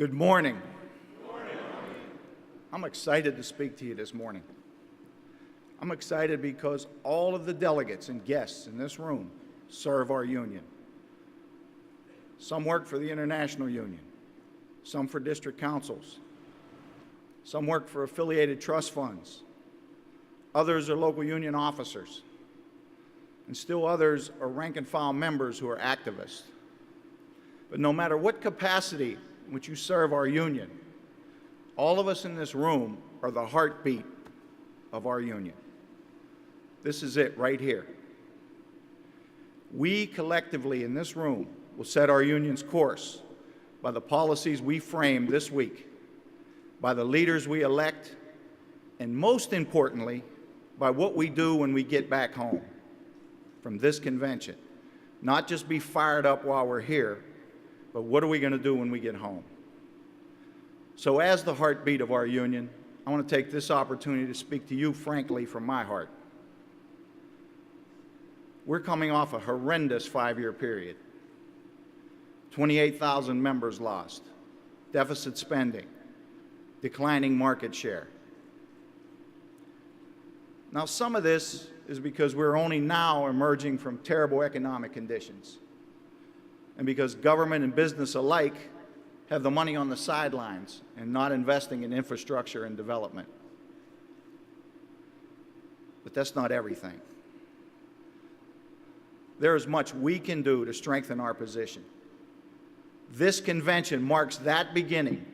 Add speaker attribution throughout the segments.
Speaker 1: Good morning. I'm excited to speak to you this morning. I'm excited because all of the delegates and guests in this room serve our union. Some work for the International Union, some for district councils, some work for affiliated trust funds, others are local union officers, and still others are rank and file members who are activists. But no matter what capacity in which you serve our union, all of us in this room are the heartbeat of our union. This is it right here. We collectively in this room will set our union's course by the policies we frame this week, by the leaders we elect, and most importantly, by what we do when we get back home from this convention. Not just be fired up while we're here, but what are we going to do when we get home? So as the heartbeat of our union, I want to take this opportunity to speak to you frankly from my heart. We're coming off a horrendous 5-year period. 28,000 members lost, deficit spending, declining market share. Now, some of this is because we're only now emerging from terrible economic conditions, and because government and business alike have the money on the sidelines and not investing in infrastructure and development. But that's not everything. There is much we can do to strengthen our position. This convention marks that beginning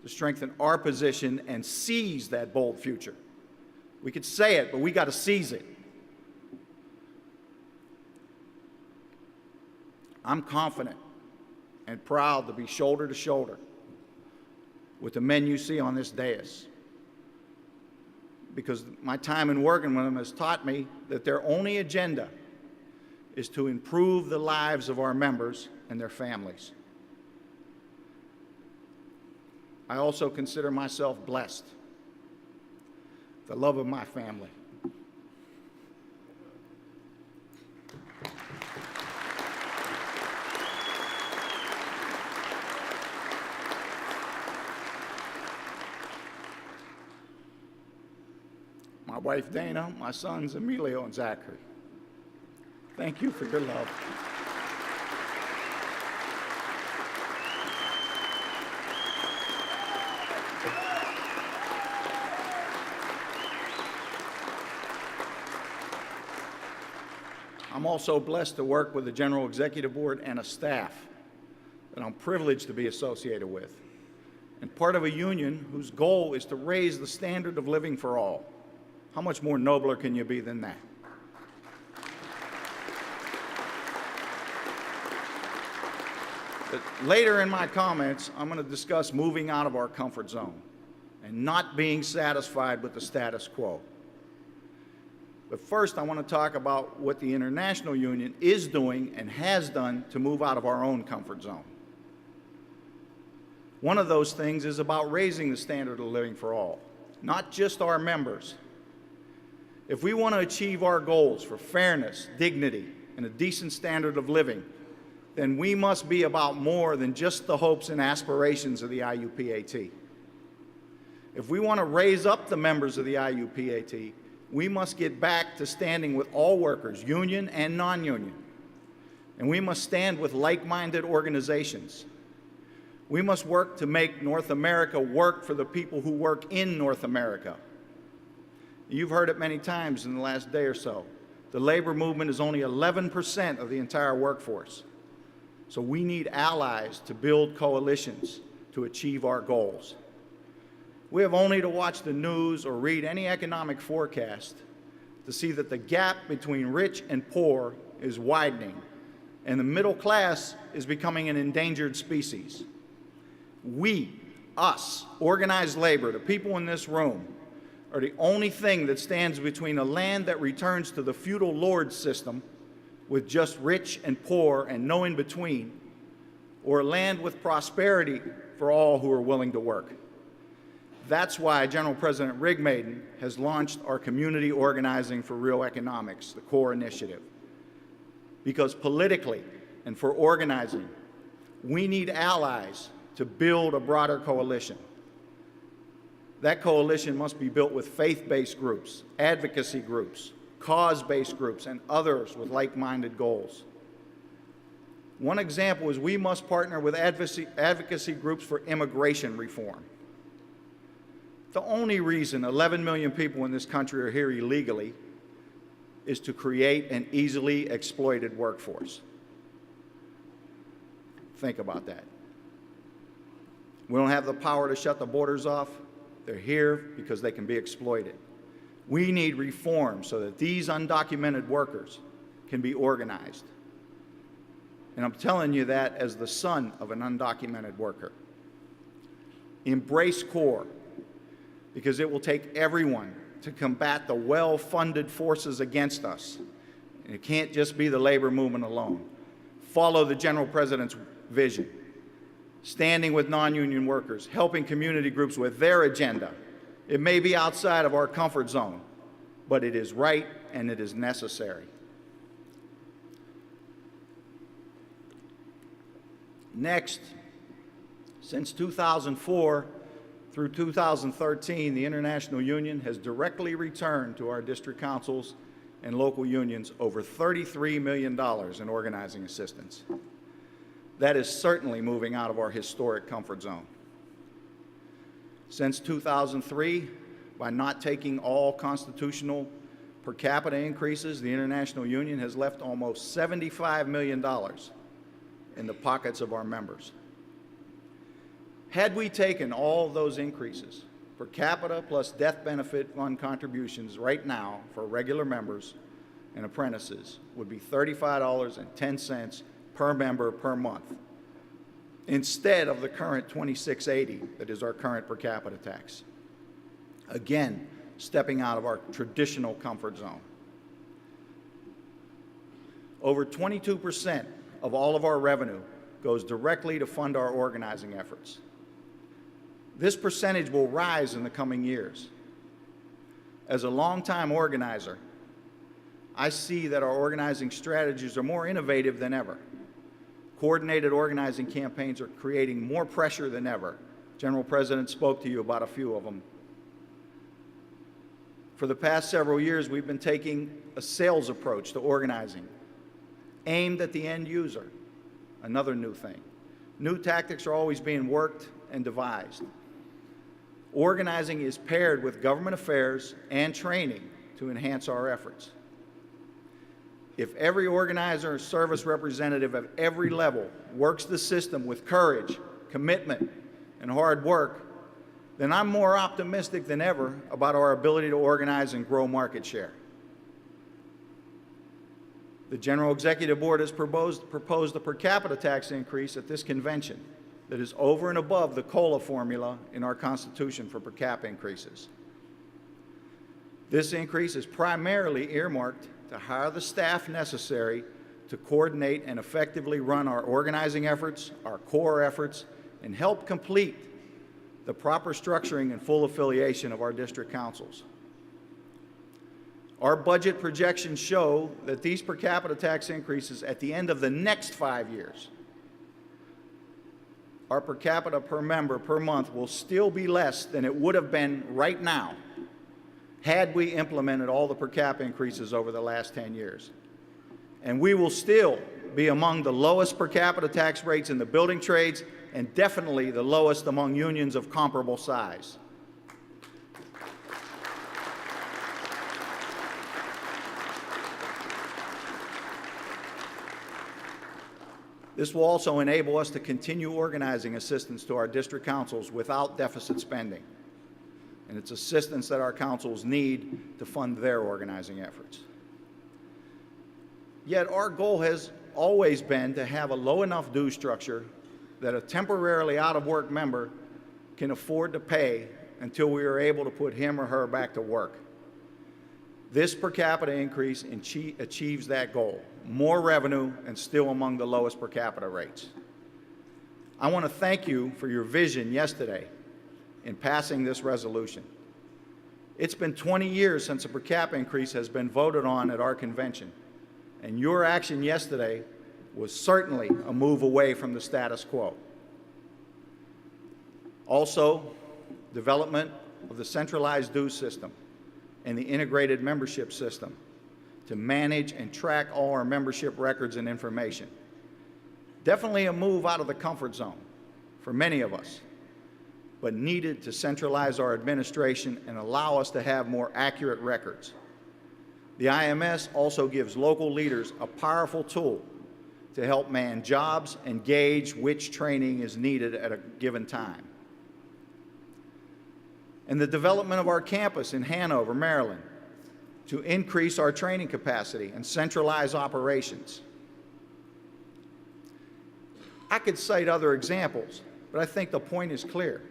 Speaker 1: to strengthen our position and seize that bold future. We could say it, but we got to seize it. I'm confident and proud to be shoulder to shoulder with the men you see on this dais, because my time in working with them has taught me that their only agenda is to improve the lives of our members and their families. I also consider myself blessed, the love of my family. My wife Dana, my sons Emilio and Zachary. Thank you for your love. I'm also blessed to work with the General Executive Board and a staff that I'm privileged to be associated with, and part of a union whose goal is to raise the standard of living for all. How much more nobler can you be than that? But later in my comments, I'm going to discuss moving out of our comfort zone and not being satisfied with the status quo. But first, I want to talk about what the International Union is doing and has done to move out of our own comfort zone. One of those things is about raising the standard of living for all, not just our members. If we want to achieve our goals for fairness, dignity, and a decent standard of living, then we must be about more than just the hopes and aspirations of the IUPAT. If we want to raise up the members of the IUPAT, we must get back to standing with all workers, union and non-union. And we must stand with like-minded organizations. We must work to make North America work for the people who work in North America. You've heard it many times in the last day or so. The labor movement is only 11% of the entire workforce. So we need allies to build coalitions to achieve our goals. We have only to watch the news or read any economic forecast to see that the gap between rich and poor is widening, and the middle class is becoming an endangered species. We, us, organized labor, the people in this room, are the only thing that stands between a land that returns to the feudal lord system with just rich and poor and no in between, or a land with prosperity for all who are willing to work. That's why General President Rigmaiden has launched our Community Organizing for Real Economics, the CORE initiative. Because politically and for organizing, we need allies to build a broader coalition. That coalition must be built with faith-based groups, advocacy groups, cause-based groups, and others with like-minded goals. One example is we must partner with advocacy groups for immigration reform. The only reason 11 million people in this country are here illegally is to create an easily exploited workforce. Think about that. We don't have the power to shut the borders off. They're here because they can be exploited. We need reform so that these undocumented workers can be organized. And I'm telling you that as the son of an undocumented worker. Embrace CORE, because it will take everyone to combat the well-funded forces against us. And it can't just be the labor movement alone. Follow the General President's vision, standing with non-union workers, helping community groups with their agenda. It may be outside of our comfort zone, but it is right and it is necessary. Next, since 2004 through 2013, the International Union has directly returned to our district councils and local unions over $33 million in organizing assistance. That is certainly moving out of our historic comfort zone. Since 2003, by not taking all constitutional per capita increases, the International Union has left almost $75 million in the pockets of our members. Had we taken all those increases, per capita plus death benefit fund contributions right now for regular members and apprentices would be $35.10 per member per month, instead of the current $26.80 that is our current per capita tax. Again, stepping out of our traditional comfort zone. Over 22% of all of our revenue goes directly to fund our organizing efforts. This percentage will rise in the coming years. As a longtime organizer, I see that our organizing strategies are more innovative than ever. Coordinated organizing campaigns are creating more pressure than ever. General President spoke to you about a few of them. For the past several years, we've been taking a sales approach to organizing, aimed at the end user, another new thing. New tactics are always being worked and devised. Organizing is paired with government affairs and training to enhance our efforts. If every organizer or service representative at every level works the system with courage, commitment, and hard work, then I'm more optimistic than ever about our ability to organize and grow market share. The General Executive Board has proposed a per capita tax increase at this convention that is over and above the COLA formula in our Constitution for per cap increases. This increase is primarily earmarked to hire the staff necessary to coordinate and effectively run our organizing efforts, our core efforts, and help complete the proper structuring and full affiliation of our district councils. Our budget projections show that these per capita tax increases at the end of the next 5 years, our per capita per member per month will still be less than it would have been right now had we implemented all the per cap increases over the last 10 years. And we will still be among the lowest per capita tax rates in the building trades and definitely the lowest among unions of comparable size. This will also enable us to continue organizing assistance to our district councils without deficit spending. And it's assistance that our councils need to fund their organizing efforts. Yet our goal has always been to have a low enough due structure that a temporarily out-of-work member can afford to pay until we are able to put him or her back to work. This per capita increase achieves that goal, more revenue and still among the lowest per capita rates. I want to thank you for your vision yesterday in passing this resolution. It's been 20 years since a per cap increase has been voted on at our convention, and your action yesterday was certainly a move away from the status quo. Also, development of the centralized dues system and the integrated membership system to manage and track all our membership records and information. Definitely a move out of the comfort zone for many of us, but needed to centralize our administration and allow us to have more accurate records. The IMS also gives local leaders a powerful tool to help man jobs and gauge which training is needed at a given time. And the development of our campus in Hanover, Maryland, to increase our training capacity and centralize operations. I could cite other examples, but I think the point is clear.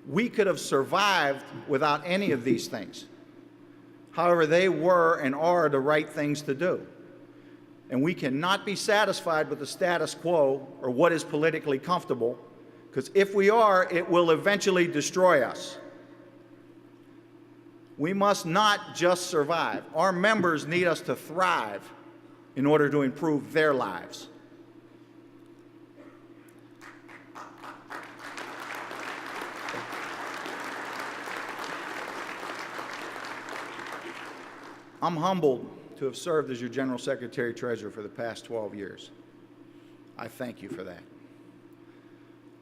Speaker 1: We could have survived without any of these things. However, they were and are the right things to do. And we cannot be satisfied with the status quo or what is politically comfortable, because if we are, it will eventually destroy us. We must not just survive. Our members need us to thrive in order to improve their lives. I'm humbled to have served as your General Secretary Treasurer for the past 12 years. I thank you for that.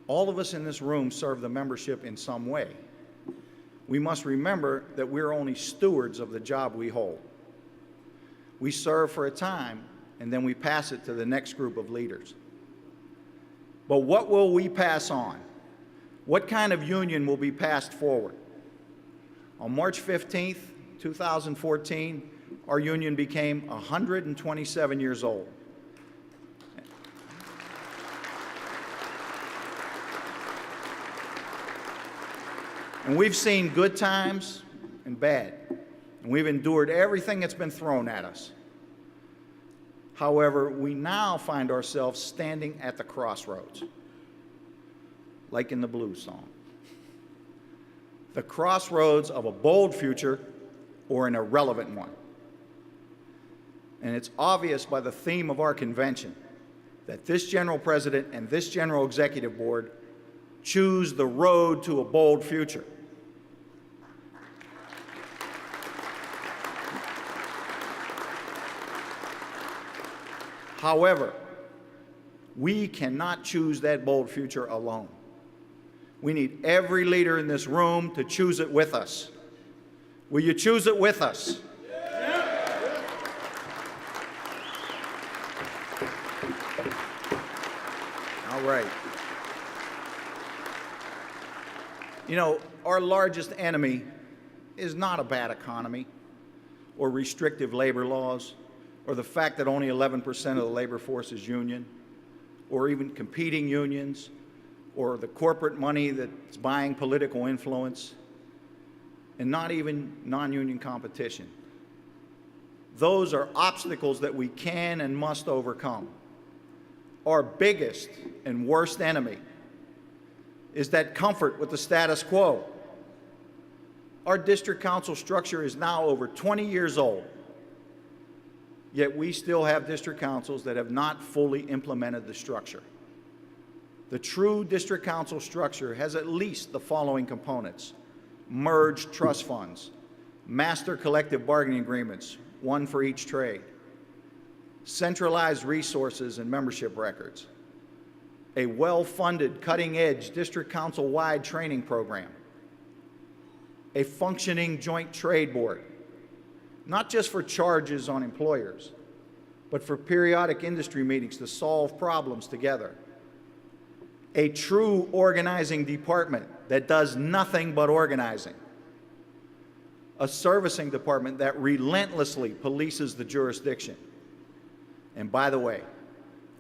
Speaker 1: All of us in this room serve the membership in some way. We must remember that we're only stewards of the job we hold. We serve for a time, and then we pass it to the next group of leaders. But what will we pass on? What kind of union will be passed forward? On March 15th, 2014, our union became 127 years old. And we've seen good times and bad, and we've endured everything that's been thrown at us. However, we now find ourselves standing at the crossroads, like in the blues song. The crossroads of a bold future or an irrelevant one. And it's obvious by the theme of our convention that this General President and this General Executive Board choose the road to a bold future. However, we cannot choose that bold future alone. We need every leader in this room to choose it with us. Will you choose it with us? All right. You know, our largest enemy is not a bad economy or restrictive labor laws or the fact that only 11% of the labor force is union, or even competing unions, or the corporate money that's buying political influence, and not even non-union competition. Those are obstacles that we can and must overcome. Our biggest and worst enemy is that comfort with the status quo. Our district council structure is now over 20 years old, yet we still have district councils that have not fully implemented the structure. The true district council structure has at least the following components: merged trust funds, master collective bargaining agreements, one for each trade, centralized resources and membership records, a well-funded, cutting-edge district council-wide training program, a functioning joint trade board, not just for charges on employers, but for periodic industry meetings to solve problems together, a true organizing department that does nothing but organizing, a servicing department that relentlessly polices the jurisdiction. And by the way,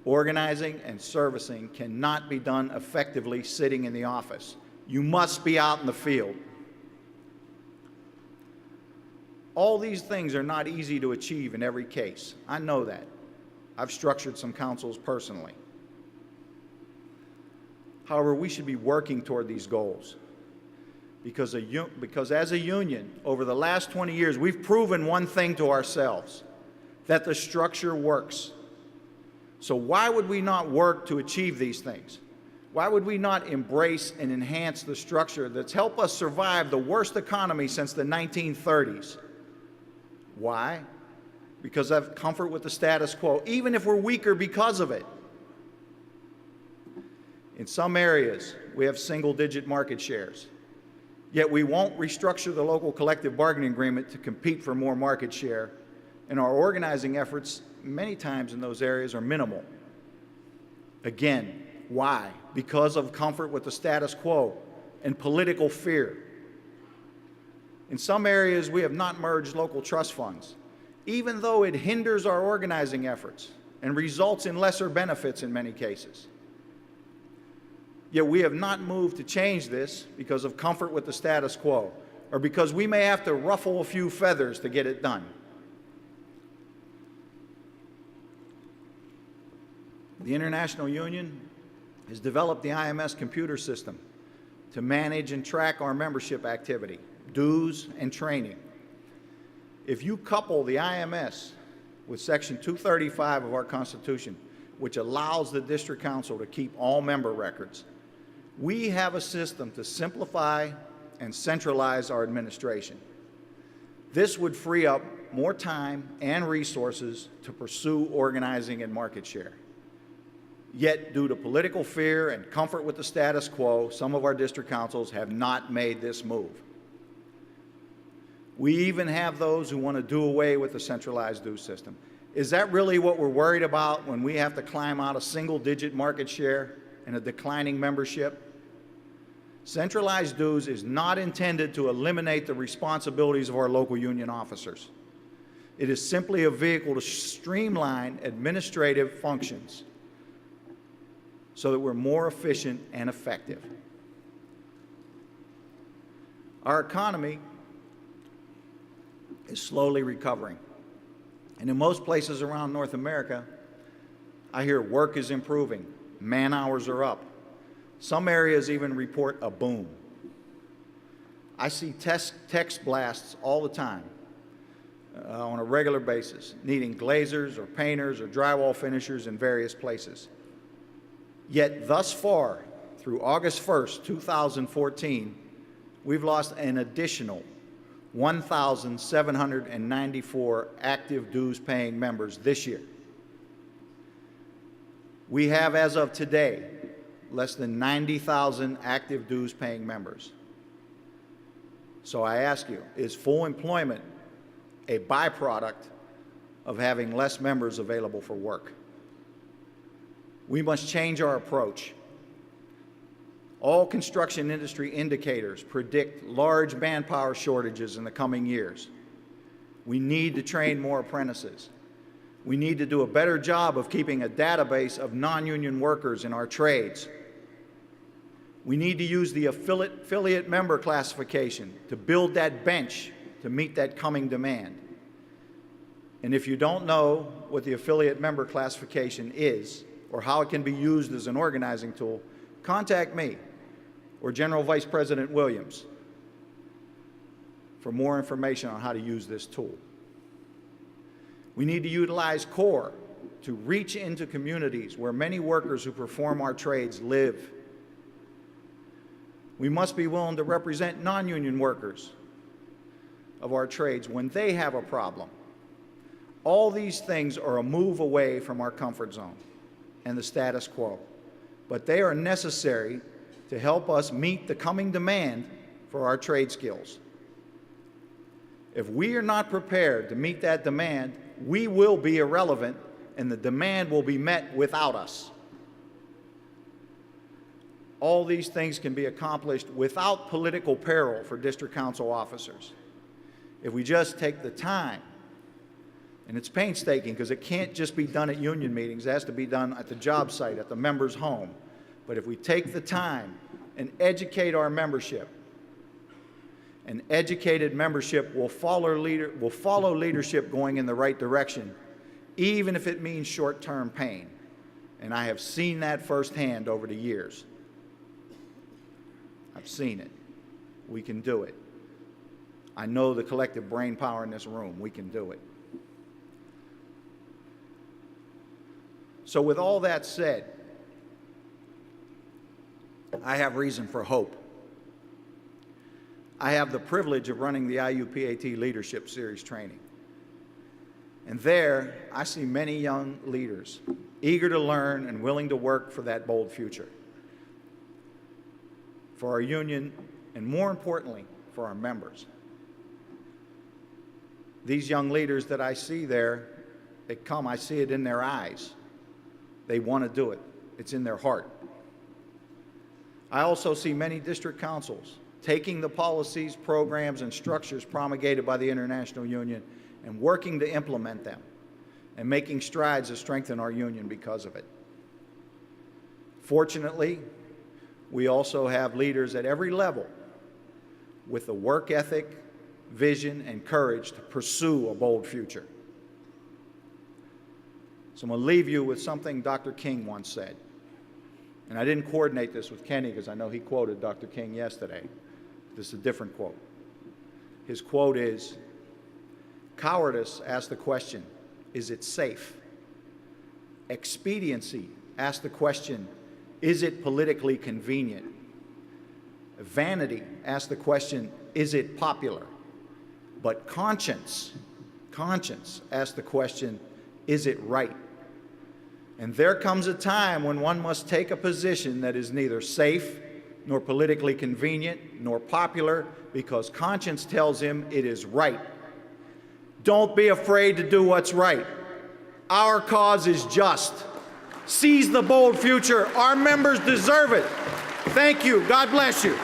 Speaker 1: organizing and servicing cannot be done effectively sitting in the office. You must be out in the field. All these things are not easy to achieve in every case. I know that. I've structured some councils personally. However, we should be working toward these goals because as a union, over the last 20 years, we've proven one thing to ourselves, that the structure works. So why would we not work to achieve these things? Why would we not embrace and enhance the structure that's helped us survive the worst economy since the 1930s? Why? Because I have comfort with the status quo, even if we're weaker because of it. In some areas, we have single-digit market shares, yet we won't restructure the local collective bargaining agreement to compete for more market share, and our organizing efforts many times in those areas are minimal. Again, why? Because of comfort with the status quo and political fear. In some areas, we have not merged local trust funds, even though it hinders our organizing efforts and results in lesser benefits in many cases. Yet we have not moved to change this because of comfort with the status quo, or because we may have to ruffle a few feathers to get it done. The International Union has developed the IMS computer system to manage and track our membership activity, dues, and training. If you couple the IMS with Section 235 of our Constitution, which allows the District Council to keep all member records, we have a system to simplify and centralize our administration. This would free up more time and resources to pursue organizing and market share. Yet, due to political fear and comfort with the status quo, some of our district councils have not made this move. We even have those who want to do away with the centralized dues system. Is that really what we're worried about when we have to climb out a single-digit market share and a declining membership? Centralized dues is not intended to eliminate the responsibilities of our local union officers. It is simply a vehicle to streamline administrative functions so that we're more efficient and effective. Our economy is slowly recovering. And in most places around North America, I hear work is improving, man hours are up. Some areas even report a boom. I see text blasts all the time on a regular basis, needing glazers or painters or drywall finishers in various places. Yet thus far, through August 1st, 2014, we've lost an additional 1,794 active dues-paying members this year. We have, as of today, less than 90,000 active dues-paying members. So I ask you, is full employment a byproduct of having less members available for work? We must change our approach. All construction industry indicators predict large manpower shortages in the coming years. We need to train more apprentices. We need to do a better job of keeping a database of non-union workers in our trades. We need to use the affiliate member classification to build that bench to meet that coming demand. And if you don't know what the affiliate member classification is, or how it can be used as an organizing tool, contact me or General Vice President Williams for more information on how to use this tool. We need to utilize CORE to reach into communities where many workers who perform our trades live. We must be willing to represent non-union workers of our trades when they have a problem. All these things are a move away from our comfort zone and the status quo, but they are necessary to help us meet the coming demand for our trade skills. If we are not prepared to meet that demand, we will be irrelevant and the demand will be met without us. All these things can be accomplished without political peril for district council officers. If we just take the time, and it's painstaking because it can't just be done at union meetings, it has to be done at the job site, at the member's home. But if we take the time and educate our membership, an educated membership will follow leadership going in the right direction, even if it means short-term pain. And I have seen that firsthand over the years. I've seen it. We can do it. I know the collective brain power in this room. We can do it. So with all that said, I have reason for hope. I have the privilege of running the IUPAT Leadership Series training. And there, I see many young leaders eager to learn and willing to work for that bold future, for our union, and more importantly, for our members. These young leaders that I see there, they come, I see it in their eyes. They want to do it. It's in their heart. I also see many district councils taking the policies, programs, and structures promulgated by the International Union and working to implement them and making strides to strengthen our union because of it. Fortunately, we also have leaders at every level with the work ethic, vision, and courage to pursue a bold future. So I'm going to leave you with something Dr. King once said. And I didn't coordinate this with Kenny because I know he quoted Dr. King yesterday. This is a different quote. His quote is, "Cowardice asks the question, is it safe? Expediency asks the question, is it politically convenient? Vanity asks the question, is it popular? But conscience asks the question, is it right? And there comes a time when one must take a position that is neither safe, nor politically convenient, nor popular, because conscience tells him it is right. Don't be afraid to do what's right. Our cause is just. Seize the bold future. Our members deserve it. Thank you. God bless you.